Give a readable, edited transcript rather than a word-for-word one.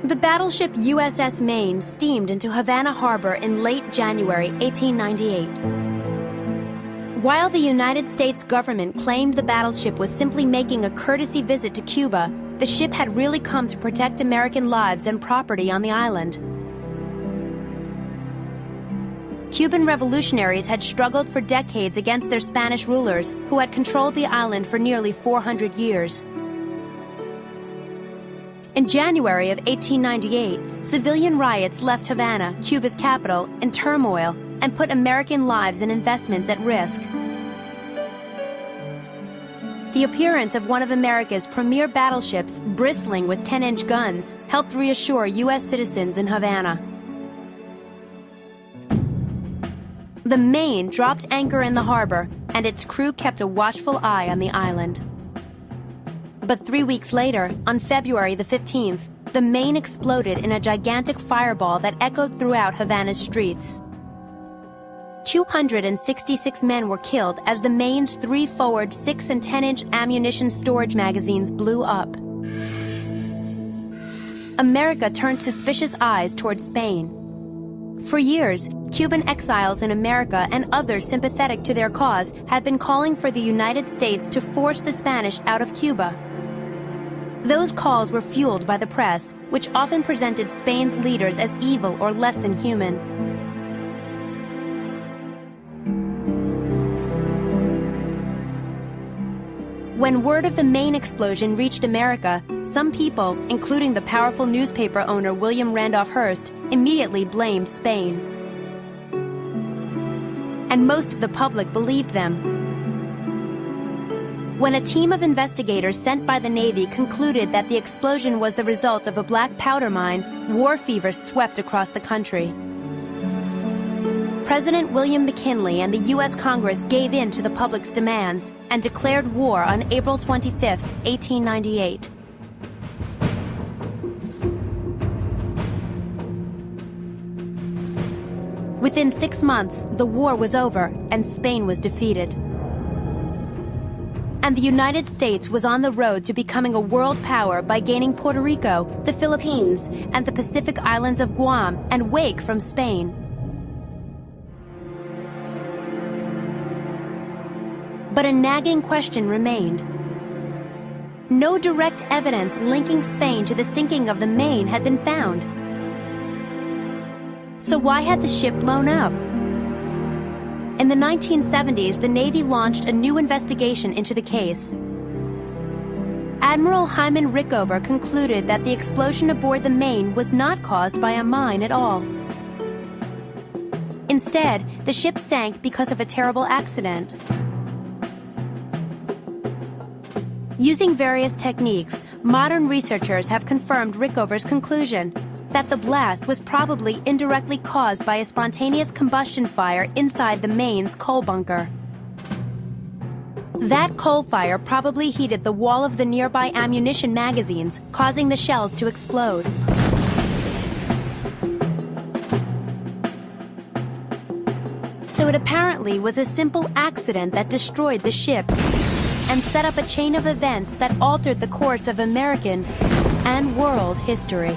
The battleship USS Maine steamed into Havana Harbor in late January 1898. While the United States government claimed the battleship was simply making a courtesy visit to Cuba, the ship had really come to protect American lives and property on the island. Cuban revolutionaries had struggled for decades against their Spanish rulers, who had controlled the island for nearly 400 years. In January of 1898, civilian riots left Havana, Cuba's capital, in turmoil and put American lives and investments at risk. The appearance of one of America's premier battleships, bristling with 10-inch guns, helped reassure U.S. citizens in Havana. The Maine dropped anchor in the harbor, and its crew kept a watchful eye on the island. But 3 weeks later, on February the 15th, the Maine exploded in a gigantic fireball that echoed throughout Havana's streets. 266 men were killed as the Maine's 3 forward 6- and 10-inch ammunition storage magazines blew up. America turned suspicious eyes toward Spain. For years, Cuban exiles in America and others sympathetic to their cause had been calling for the United States to force the Spanish out of Cuba. Those calls were fueled by the press, which often presented Spain's leaders as evil or less than human. When word of the Maine explosion reached America, some people, including the powerful newspaper owner William Randolph Hearst, immediately blamed Spain. And most of the public believed them. When a team of investigators sent by the Navy concluded that the explosion was the result of a black powder mine, war fever swept across the country. President William McKinley and the U.S. Congress gave in to the public's demands and declared war on April 25, 1898. Within 6 months, the war was over and Spain was defeated. And the United States was on the road to becoming a world power by gaining Puerto Rico, the Philippines, and the Pacific islands of Guam and Wake from Spain. But a nagging question remained. No direct evidence linking Spain to the sinking of the Maine had been found. So why had the ship blown up? In the 1970s, the Navy launched a new investigation into the case. Admiral Hyman Rickover concluded that the explosion aboard the Maine was not caused by a mine at all. Instead, the ship sank because of a terrible accident. Using various techniques, modern researchers have confirmed Rickover's conclusion that the blast was probably indirectly caused by a spontaneous combustion fire inside the Maine's coal bunker. That coal fire probably heated the wall of the nearby ammunition magazines, causing the shells to explode. So it apparently was a simple accident that destroyed the ship and set up a chain of events that altered the course of American and world history.